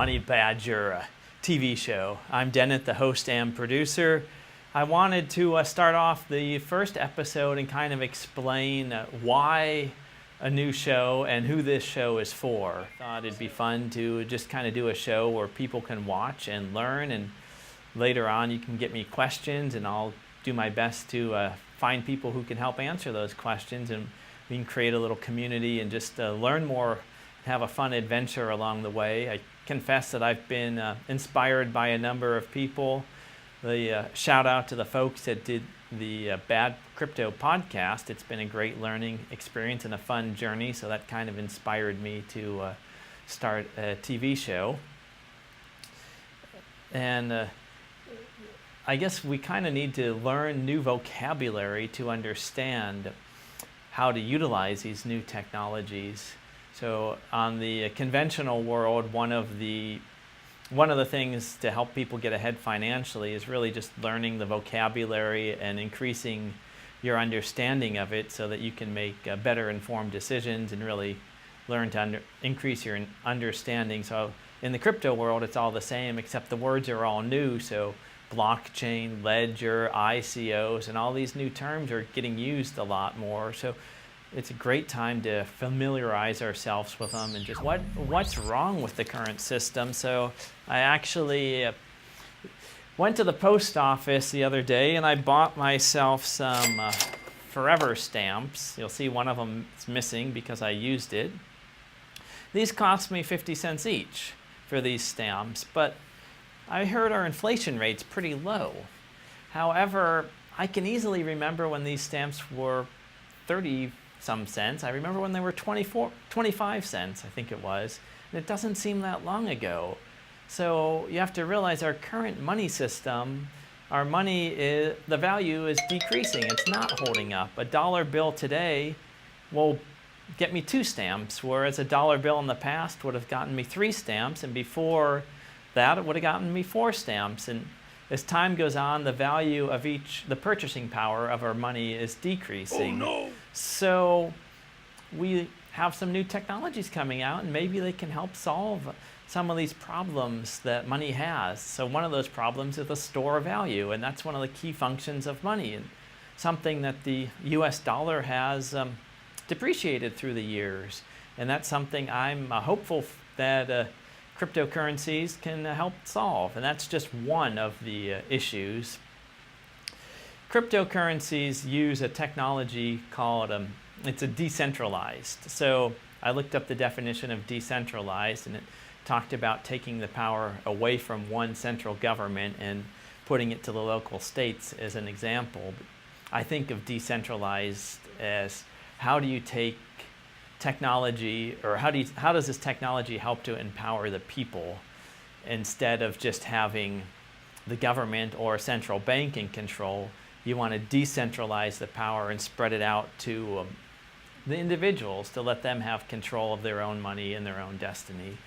Money Badger TV show. I'm Dennett, the host and producer. I wanted to start off the first episode and kind of explain why a new show and who this show is for. I thought it'd be fun to just kind of do a show where people can watch and learn, and later on you can get me questions and I'll do my best to find people who can help answer those questions, and we can create a little community and just learn more, have a fun adventure along the way. I confess that I've been inspired by a number of people. The shout out to the folks that did the Bad Crypto podcast. It's been a great learning experience and a fun journey, so that kind of inspired me to start a TV show. And I guess we kind of need to learn new vocabulary to understand how to utilize these new technologies. So on the conventional world, one of the things to help people get ahead financially is really just learning the vocabulary and increasing your understanding of it so that you can make better informed decisions and really learn to increase your understanding. So in the crypto world, it's all the same, except the words are all new. So blockchain, ledger, ICOs, and all these new terms are getting used a lot more. So it's a great time to familiarize ourselves with them and just what's wrong with the current system. So I actually went to the post office the other day and I bought myself some Forever stamps. You'll see one of them is missing because I used it. These cost me 50 cents each for these stamps, but I heard our inflation rate's pretty low. However, I can easily remember when these stamps were 30 some cents. I remember when they were 25 cents, I think it was. And it doesn't seem that long ago. So you have to realize our current money system, our money, the value is decreasing. It's not holding up. A dollar bill today will get me 2 stamps, whereas a dollar bill in the past would have gotten me 3 stamps, and before that it would have gotten me 4 stamps. And as time goes on, the value of the purchasing power of our money is decreasing. Oh no! So we have some new technologies coming out, and maybe they can help solve some of these problems that money has. So one of those problems is the store of value, and that's one of the key functions of money, and something that the US dollar has depreciated through the years. And that's something I'm hopeful that cryptocurrencies can help solve, and that's just one of the issues. Cryptocurrencies use a technology called, it's a decentralized. So I looked up the definition of decentralized, and it talked about taking the power away from one central government and putting it to the local states as an example. I think of decentralized as, how do you take technology, or how does this technology help to empower the people instead of just having the government or a central bank in control? You want to decentralize the power and spread it out to the individuals to let them have control of their own money and their own destiny.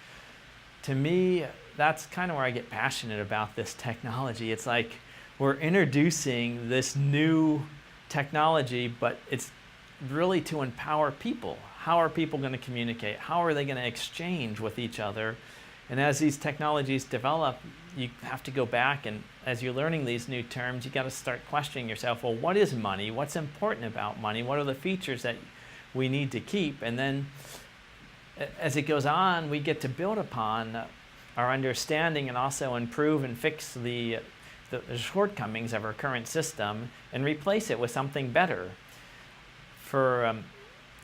To me, that's kind of where I get passionate about this technology. It's like we're introducing this new technology, but it's really to empower people. How are people going to communicate? How are they going to exchange with each other? And as these technologies develop, you have to go back, and as you're learning these new terms, you got to start questioning yourself, well, what is money? What's important about money? What are the features that we need to keep? And then as it goes on, we get to build upon our understanding and also improve and fix the shortcomings of our current system and replace it with something better. For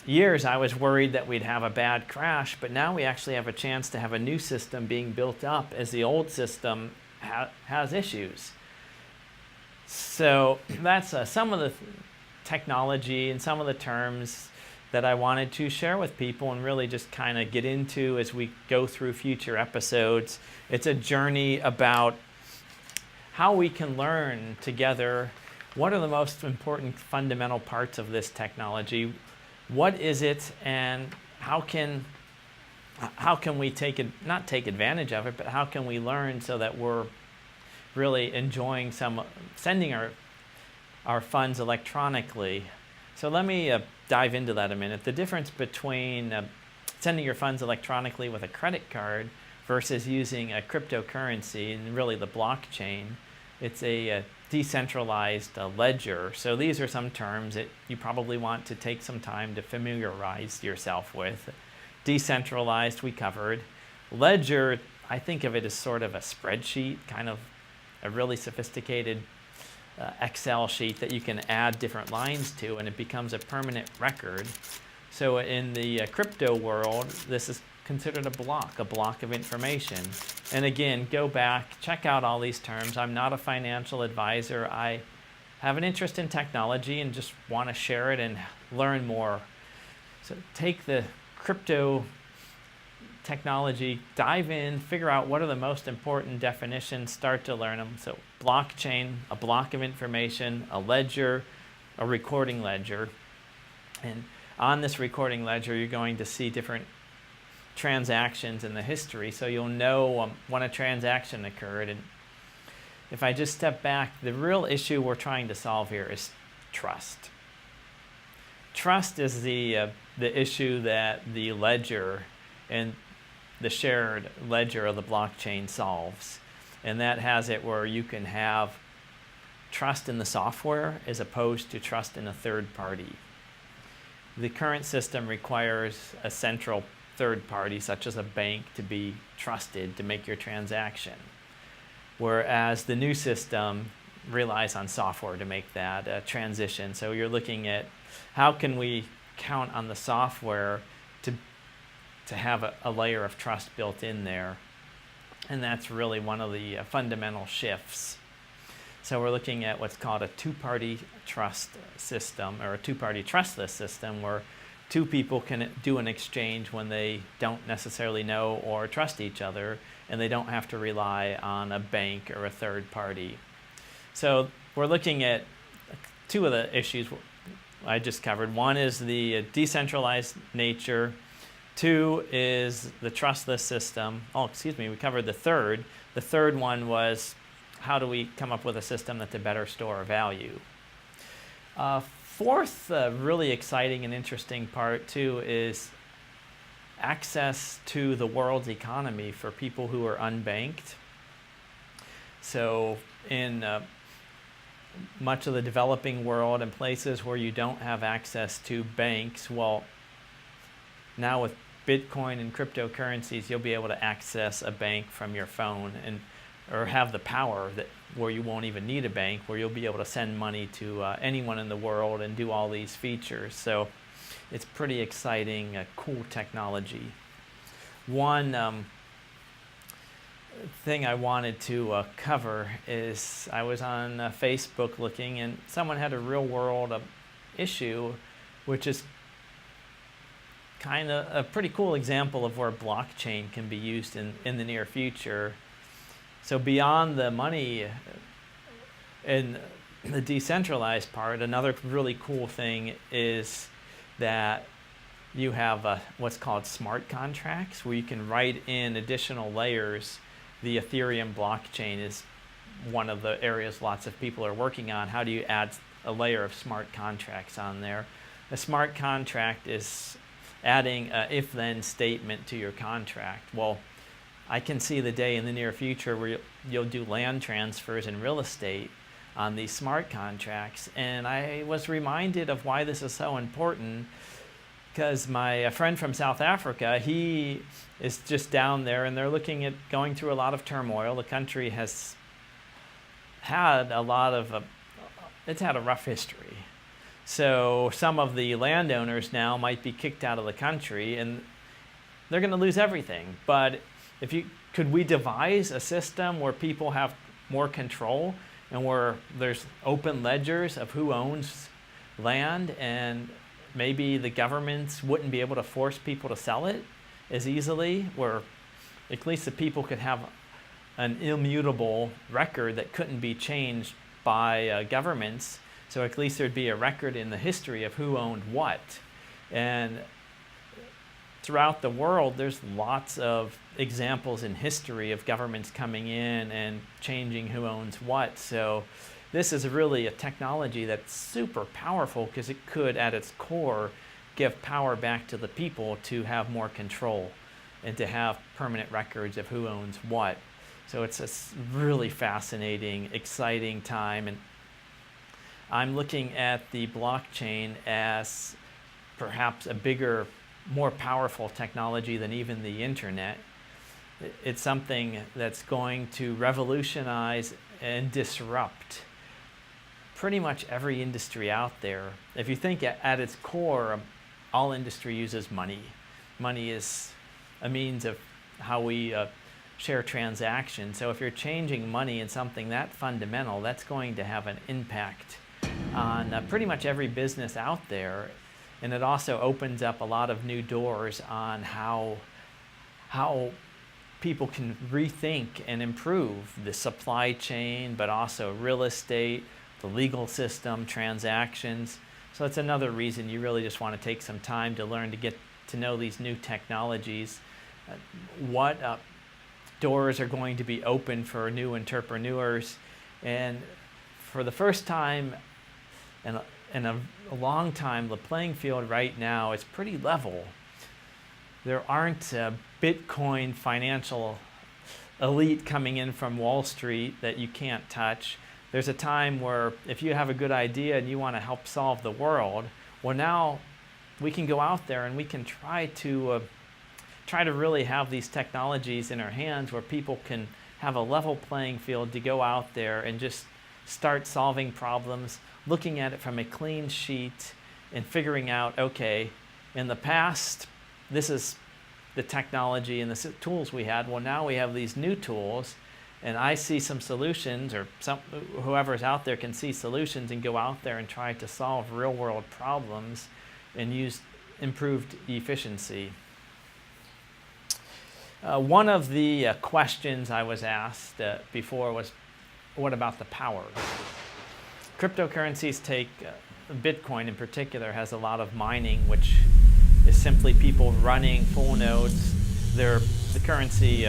years, I was worried that we'd have a bad crash, but now we actually have a chance to have a new system being built up as the old system has issues. So that's some of the technology and some of the terms that I wanted to share with people and really just kind of get into as we go through future episodes. It's a journey about how we can learn together. What are the most important fundamental parts of this technology? What is it, and how can we not take advantage of it, but how can we learn so that we're really enjoying sending our funds electronically? So let me dive into that a minute. The difference between sending your funds electronically with a credit card versus using a cryptocurrency and really the blockchain. It's a decentralized ledger. So these are some terms that you probably want to take some time to familiarize yourself with. Decentralized, we covered. Ledger, I think of it as sort of a spreadsheet, kind of a really sophisticated Excel sheet that you can add different lines to, and it becomes a permanent record. So in the crypto world, this is considered a block of information. And again, go back, check out all these terms. I'm not a financial advisor. I have an interest in technology and just want to share it and learn more. So take the crypto technology, dive in, figure out what are the most important definitions, start to learn them. So blockchain, a block of information, a ledger, a recording ledger. And on this recording ledger, you're going to see different transactions in the history, so you'll know when a transaction occurred. And if I just step back, the real issue we're trying to solve here is trust. Trust is the issue that the ledger and the shared ledger of the blockchain solves. And that has it where you can have trust in the software as opposed to trust in a third party. The current system requires a central third party, such as a bank, to be trusted to make your transaction, whereas the new system relies on software to make that transition. So you're looking at how can we count on the software to have a layer of trust built in there, and that's really one of the fundamental shifts. So we're looking at what's called a two-party trust system, or a two-party trustless system, where two people can do an exchange when they don't necessarily know or trust each other, and they don't have to rely on a bank or a third party. So we're looking at two of the issues I just covered. One is the decentralized nature. Two is the trustless system. We covered the third. The third one was, how do we come up with a system that's a better store of value? Fourth, really exciting and interesting part too is access to the world's economy for people who are unbanked. So in much of the developing world and places where you don't have access to banks, well, now with Bitcoin and cryptocurrencies, you'll be able to access a bank from your phone, and or have the power that where you won't even need a bank, where you'll be able to send money to anyone in the world and do all these features. So it's pretty exciting, cool technology. One thing I wanted to cover is I was on Facebook looking, and someone had a real world issue, which is kind of a pretty cool example of where blockchain can be used in the near future. So beyond the money and the decentralized part, another really cool thing is that you have what's called smart contracts, where you can write in additional layers. The Ethereum blockchain is one of the areas lots of people are working on. How do you add a layer of smart contracts on there? A smart contract is adding an if-then statement to your contract. Well, I can see the day in the near future where you'll do land transfers in real estate on these smart contracts. And I was reminded of why this is so important, because my friend from South Africa, he is just down there, and they're looking at going through a lot of turmoil. The country has had a lot of, it's had a rough history. So some of the landowners now might be kicked out of the country, and they're going to lose everything. But could we devise a system where people have more control, and where there's open ledgers of who owns land, and maybe the governments wouldn't be able to force people to sell it as easily, where at least the people could have an immutable record that couldn't be changed by governments. So at least there'd be a record in the history of who owned what. And throughout the world, there's lots of examples in history of governments coming in and changing who owns what. So this is really a technology that's super powerful, because it could, at its core, give power back to the people to have more control. and to have permanent records of who owns what. So it's a really fascinating, exciting time, and I'm looking at the blockchain as perhaps a bigger, more powerful technology than even the internet. It's something that's going to revolutionize and disrupt pretty much every industry out there. If you think at its core, all industry uses money. Money is a means of how we share transactions. So if you're changing money in something that fundamental, that's going to have an impact on pretty much every business out there. And it also opens up a lot of new doors on how people can rethink and improve the supply chain, but also real estate, the legal system, transactions. So that's another reason you really just want to take some time to learn to get to know these new technologies, what doors are going to be open for new entrepreneurs. And for the first time in a long time, the playing field right now is pretty level. There aren't a Bitcoin financial elite coming in from Wall Street that you can't touch. There's a time where if you have a good idea and you want to help solve the world, well, now we can go out there and we can try to really have these technologies in our hands where people can have a level playing field to go out there and just start solving problems, looking at it from a clean sheet and figuring out, okay, in the past, this is the technology and the tools we had. Well, now we have these new tools, and I see some solutions, or whoever's out there can see solutions and go out there and try to solve real-world problems and use improved efficiency. One of the questions I was asked before was, what about the power? Cryptocurrencies take, Bitcoin in particular has a lot of mining, which is simply people running full nodes. The currency,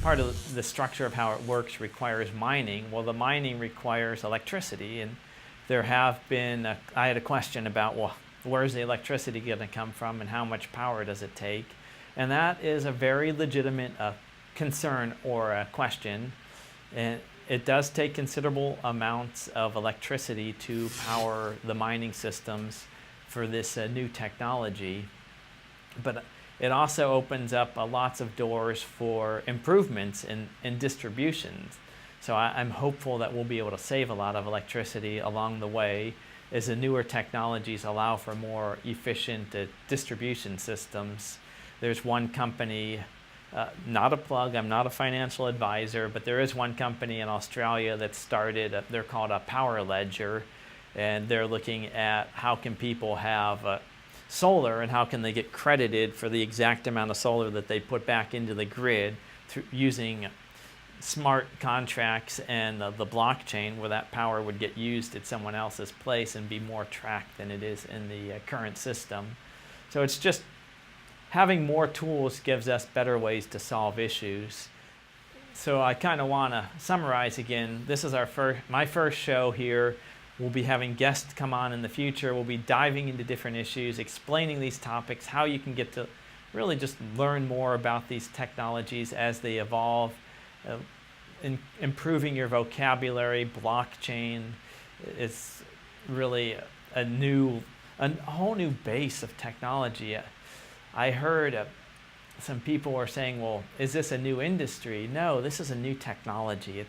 part of the structure of how it works requires mining. Well, the mining requires electricity, and there have been, I had a question about, well, where's the electricity going to come from and how much power does it take? And that is a very legitimate concern or a question. And it does take considerable amounts of electricity to power the mining systems for this new technology. But it also opens up lots of doors for improvements in distributions. So I'm hopeful that we'll be able to save a lot of electricity along the way as the newer technologies allow for more efficient distribution systems. There's one company, not a plug, I'm not a financial advisor, but there is one company in Australia that started, they're called a Power Ledger, and they're looking at how can people have solar and how can they get credited for the exact amount of solar that they put back into the grid through using smart contracts and the blockchain, where that power would get used at someone else's place and be more tracked than it is in the current system. So it's just having more tools gives us better ways to solve issues. So I kind of want to summarize again. This is my first show here. We'll be having guests come on in the future. We'll be diving into different issues, explaining these topics, how you can get to really just learn more about these technologies as they evolve, improving your vocabulary. Blockchain is really a whole new base of technology. I heard some people were saying, well, is this a new industry? No, this is a new technology.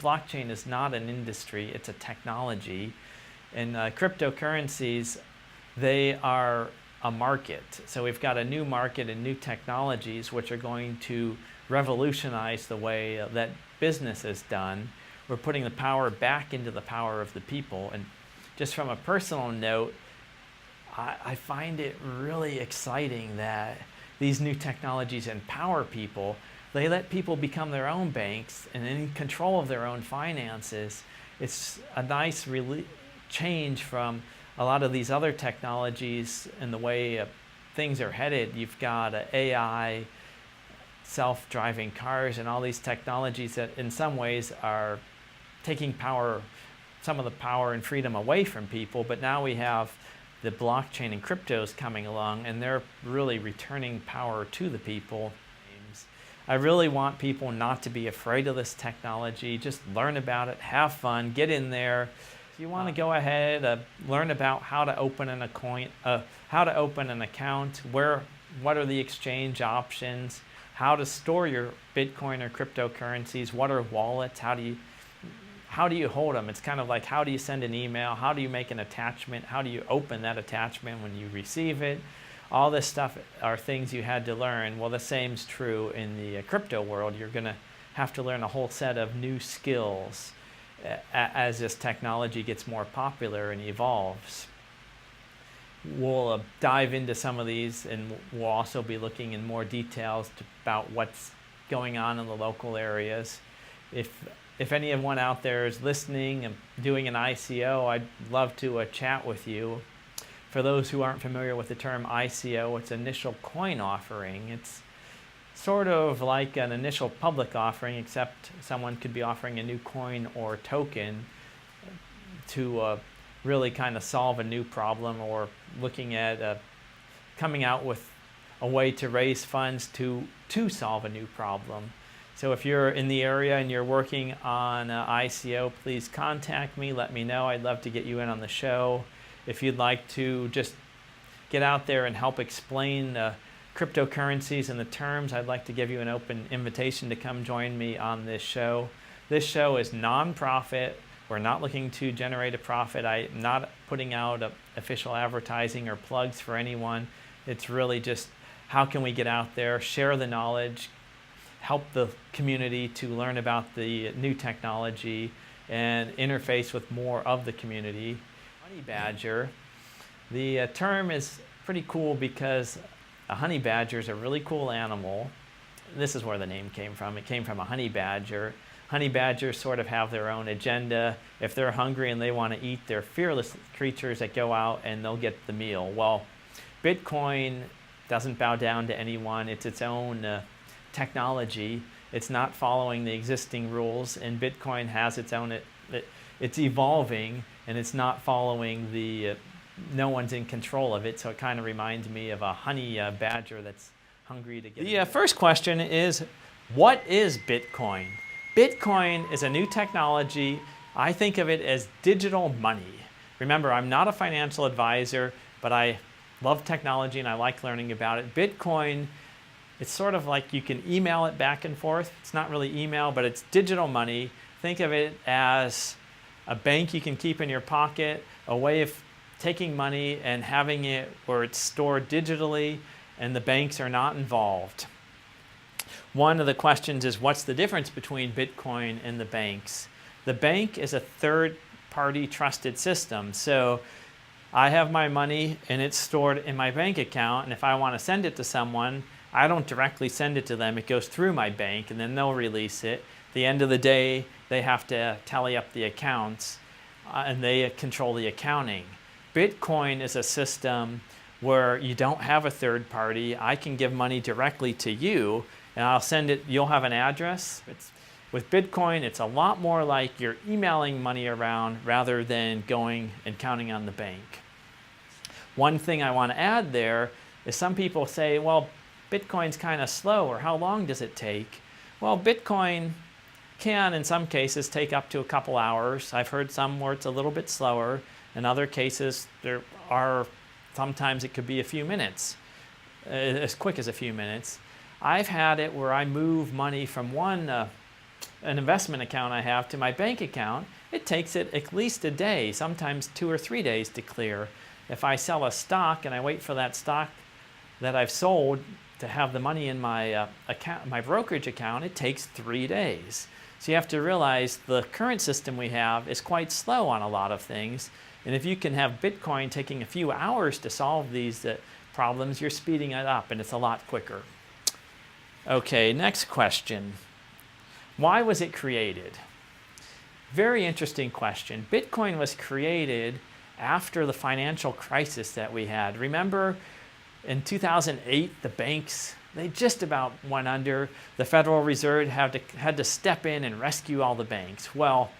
Blockchain is not an industry, it's a technology. And cryptocurrencies, they are a market. So we've got a new market and new technologies which are going to revolutionize the way that business is done. We're putting the power back into the power of the people. And just from a personal note, I find it really exciting that these new technologies empower people. They let people become their own banks and in control of their own finances. It's a nice change from a lot of these other technologies and the way things are headed. You've got AI, self-driving cars, and all these technologies that in some ways are taking some of the power and freedom away from people. But now we have the blockchain and crypto is coming along, and they're really returning power to the people. I really want people not to be afraid of this technology. Just learn about it, have fun, get in there. If you want to go ahead, learn about how to open an account, what are the exchange options, how to store your Bitcoin or cryptocurrencies, what are wallets, how do you hold them? It's kind of like, how do you send an email, how do you make an attachment, how do you open that attachment when you receive it? All this stuff are things you had to learn. Well, the same's true in the crypto world. You're going to have to learn a whole set of new skills as this technology gets more popular and evolves. We'll dive into some of these, and we'll also be looking in more details about what's going on in the local areas. If anyone out there is listening and doing an ICO, I'd love to chat with you. For those who aren't familiar with the term ICO, it's initial coin offering. It's sort of like an initial public offering, except someone could be offering a new coin or token to really kind of solve a new problem, or looking at coming out with a way to raise funds to solve a new problem. So if you're in the area and you're working on ICO, please contact me, let me know. I'd love to get you in on the show. If you'd like to just get out there and help explain cryptocurrencies and the terms, I'd like to give you an open invitation to come join me on this show. This show is non-profit. We're not looking to generate a profit. I'm not putting out official advertising or plugs for anyone. It's really just, how can we get out there, share the knowledge, help the community to learn about the new technology, and interface with more of the community. Honey badger. The term is pretty cool because a honey badger is a really cool animal. This is where the name came from. It came from a honey badger. Honey badgers sort of have their own agenda. If they're hungry and they want to eat, they're fearless creatures that go out and they'll get the meal. Well, Bitcoin doesn't bow down to anyone. It's its own technology. It's not following the existing rules, and Bitcoin has its own, it's evolving, and it's not following the, no one's in control of it, so it kind of reminds me of a honey badger that's hungry to get. The first question is, what is Bitcoin? Bitcoin is a new technology. I think of it as digital money. Remember, I'm not a financial advisor, but I love technology and I like learning about it. Bitcoin, it's sort of like you can email it back and forth. It's not really email, but it's digital money. Think of it as a bank you can keep in your pocket, a way of taking money and having it where it's stored digitally and the banks are not involved. One of the questions is, what's the difference between Bitcoin and the banks? The bank is a third-party trusted system. So I have my money and it's stored in my bank account, and if I want to send it to someone, I don't directly send it to them. It goes through my bank and then they'll release it. At the end of the day, they have to tally up the accounts and they control the accounting. Bitcoin is a system where you don't have a third party. I can give money directly to you and I'll send it, you'll have an address. With Bitcoin, it's a lot more like you're emailing money around rather than going and counting on the bank. One thing I want to add there is, some people say, well, Bitcoin's kind of slow, or how long does it take? Well, Bitcoin can, in some cases, take up to a couple hours. I've heard some where it's a little bit slower. In other cases, sometimes it could be a few minutes, as quick as a few minutes. I've had it where I move money from an investment account I have to my bank account. It takes it at least a day, sometimes 2 or 3 days to clear. If I sell a stock and I wait for that stock that I've sold to have the money in my account, my brokerage account, it takes 3 days. So you have to realize the current system we have is quite slow on a lot of things. And if you can have Bitcoin taking a few hours to solve these problems, you're speeding it up and it's a lot quicker. Okay, next question. Why was it created? Very interesting question. Bitcoin was created after the financial crisis that we had. Remember, in 2008, the banks, they just about went under. The Federal Reserve had to step in and rescue all the banks. Well,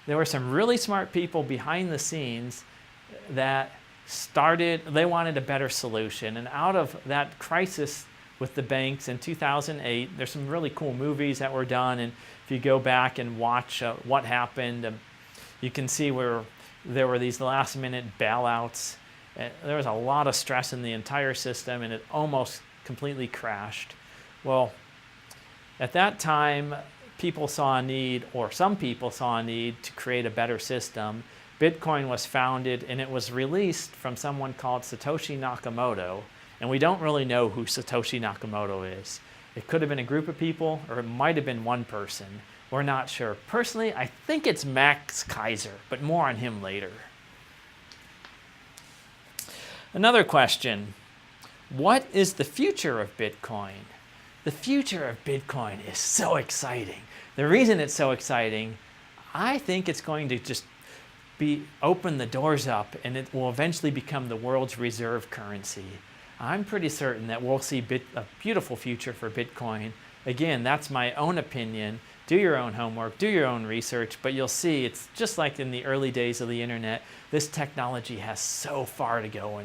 there were some really smart people behind the scenes that they wanted a better solution. And out of that crisis with the banks in 2008, there's some really cool movies that were done. And if you go back and watch what happened, you can see where there were these last minute bailouts. There was a lot of stress in the entire system, and it almost completely crashed. Well, at that time, people saw a need, or some people saw a need, to create a better system. Bitcoin was founded, and it was released from someone called Satoshi Nakamoto. And we don't really know who Satoshi Nakamoto is. It could have been a group of people, or it might have been one person. We're not sure. Personally, I think it's Max Keiser, but more on him later. Another question. What is the future of Bitcoin? The future of Bitcoin is so exciting. The reason it's so exciting, I think it's going to just open the doors up, and it will eventually become the world's reserve currency. I'm pretty certain that we'll see a beautiful future for Bitcoin. Again, that's my own opinion. Do your own homework, do your own research, but you'll see it's just like in the early days of the internet. This technology has so far to go,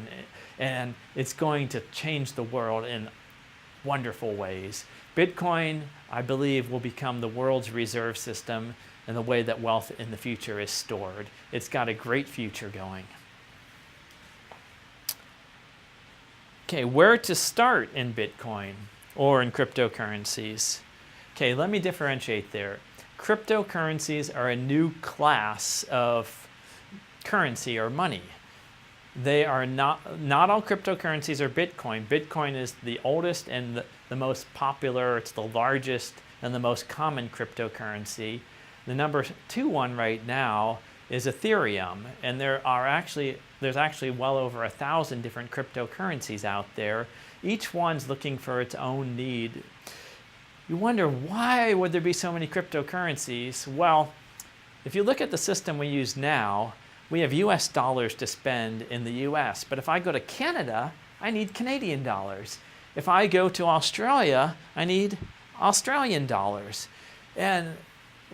and it's going to change the world in wonderful ways. Bitcoin, I believe, will become the world's reserve system and the way that wealth in the future is stored. It's got a great future going. Okay, where to start in Bitcoin or in cryptocurrencies? Okay, let me differentiate there. Cryptocurrencies are a new class of currency or money. They are not all cryptocurrencies are Bitcoin. Bitcoin is the oldest and the most popular. It's the largest and the most common cryptocurrency. The number 2 one right now is Ethereum, and there's actually well over 1,000 different cryptocurrencies out there. Each one's looking for its own need. You wonder, why would there be so many cryptocurrencies? Well, if you look at the system we use now, we have US dollars to spend in the US, but if I go to Canada, I need Canadian dollars. If I go to Australia, I need Australian dollars. And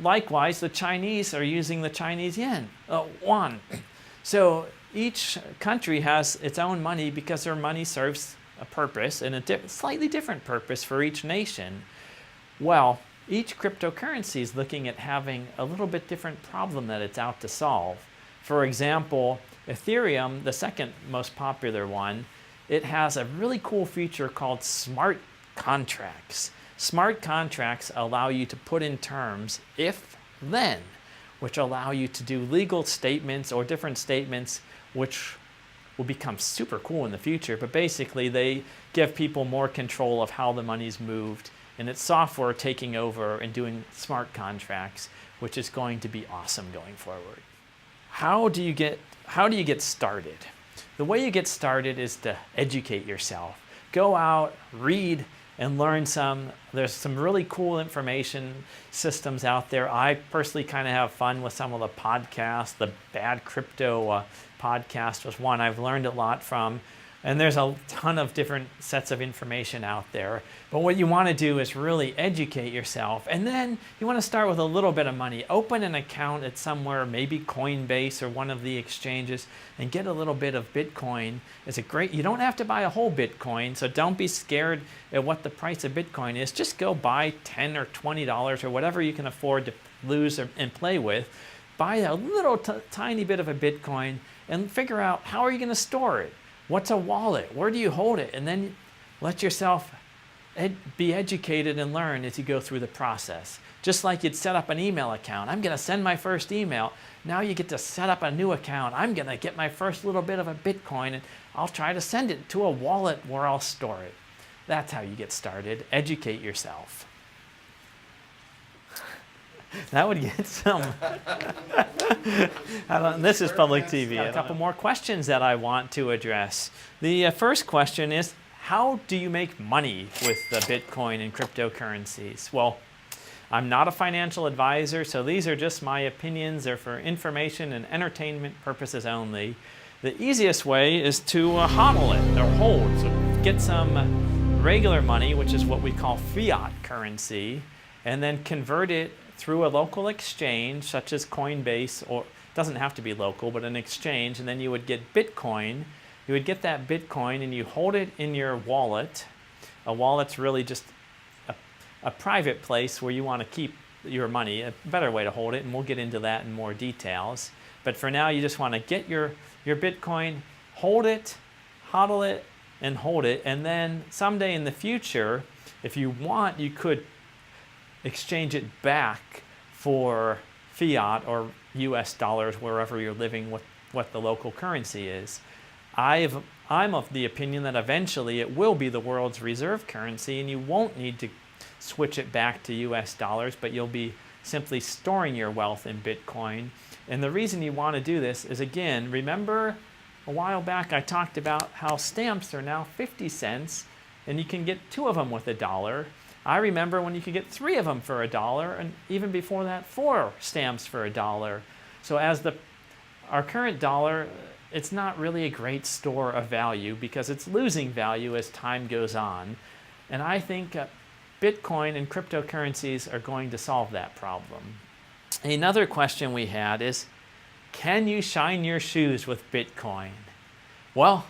likewise, the Chinese are using the Chinese yuan. So each country has its own money because their money serves a purpose, and a slightly different purpose for each nation. Well, each cryptocurrency is looking at having a little bit different problem that it's out to solve. For example, Ethereum, the second most popular one, it has a really cool feature called smart contracts. Smart contracts allow you to put in terms if, then, which allow you to do legal statements or different statements which will become super cool in the future. But basically, they give people more control of how the money's moved, and it's software taking over and doing smart contracts, which is going to be awesome going forward. How do you get started? The way you get started is to educate yourself. Go out, read, and learn some. There's some really cool information systems out there. I personally kind of have fun with some of the podcasts. The Bad Crypto podcast was one I've learned a lot from. And there's a ton of different sets of information out there. But what you want to do is really educate yourself. And then you want to start with a little bit of money. Open an account at somewhere, maybe Coinbase or one of the exchanges, and get a little bit of Bitcoin. You don't have to buy a whole Bitcoin, so don't be scared at what the price of Bitcoin is. Just go buy $10 or $20 or whatever you can afford to lose and play with. Buy a little tiny bit of a Bitcoin and figure out, how are you going to store it? What's a wallet? Where do you hold it? And then let yourself be educated and learn as you go through the process. Just like you'd set up an email account. I'm going to send my first email. Now you get to set up a new account. I'm going to get my first little bit of a Bitcoin, and I'll try to send it to a wallet where I'll store it. That's how you get started. Educate yourself. That would get some. This is public TV. A couple more questions that I want to address. The first question is, how do you make money with Bitcoin and cryptocurrencies? Well, I'm not a financial advisor, so these are just my opinions. They're for information and entertainment purposes only. The easiest way is to hodl it or hold. So get some regular money, which is what we call fiat currency, and then convert it through a local exchange such as Coinbase, or it doesn't have to be local, but an exchange, and then you would get Bitcoin. you would get that Bitcoin and you hold it in your wallet. A wallet's really just a private place where you want to keep your money, a better way to hold it, and we'll get into that in more details. But for now, you just want to get your Bitcoin, hold it, hodl it, and hold it, and then someday in the future, if you want, you could exchange it back for fiat or US dollars wherever you're living, what the local currency is. I'm of the opinion that eventually it will be the world's reserve currency and you won't need to switch it back to US dollars, but you'll be simply storing your wealth in Bitcoin. And the reason you want to do this is, again, remember a while back I talked about how stamps are now 50 cents and you can get 2 of them with $1. I remember when you could get 3 of them for $1, and even before that 4 stamps for $1. So as our current dollar, it's not really a great store of value because it's losing value as time goes on. And I think Bitcoin and cryptocurrencies are going to solve that problem. Another question we had is, can you shine your shoes with Bitcoin? Well,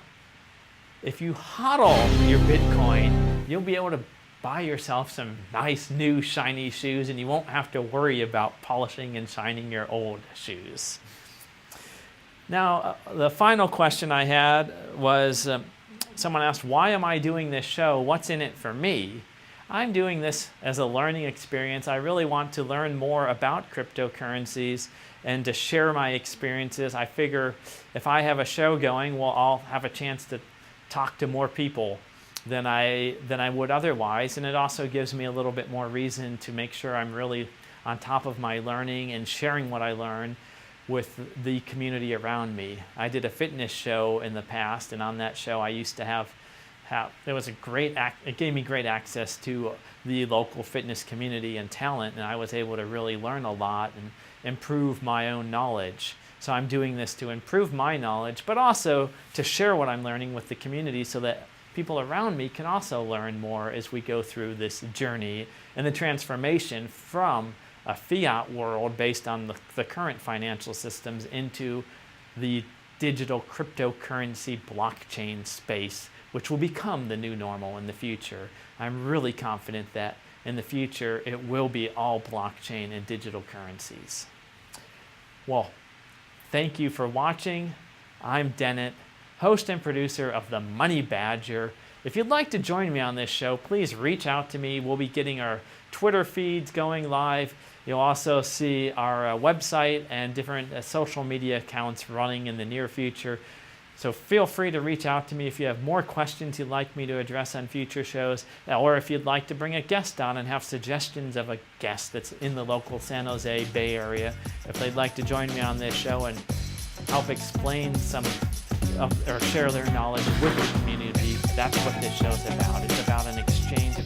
if you hodl your Bitcoin, you'll be able to buy yourself some nice new shiny shoes and you won't have to worry about polishing and shining your old shoes. Now, the final question I had was, someone asked, why am I doing this show? What's in it for me? I'm doing this as a learning experience. I really want to learn more about cryptocurrencies and to share my experiences. I figure if I have a show going, well, I'll have a chance to talk to more people than I would otherwise. And it also gives me a little bit more reason to make sure I'm really on top of my learning and sharing what I learn with the community around me. I did a fitness show in the past, and on that show I used to have it gave me great access to the local fitness community and talent, and I was able to really learn a lot and improve my own knowledge. So I'm doing this to improve my knowledge, but also to share what I'm learning with the community so that people around me can also learn more as we go through this journey and the transformation from a fiat world based on the current financial systems into the digital cryptocurrency blockchain space, which will become the new normal in the future. I'm really confident that in the future it will be all blockchain and digital currencies. Well, thank you for watching. I'm Dennett, host and producer of The Money Badger. If you'd like to join me on this show, please reach out to me. We'll be getting our Twitter feeds going live. You'll also see our website and different social media accounts running in the near future. So feel free to reach out to me if you have more questions you'd like me to address on future shows, or if you'd like to bring a guest on and have suggestions of a guest that's in the local San Jose Bay Area. If they'd like to join me on this show and help explain or share their knowledge with the community, that's what this show's about. It's about an exchange of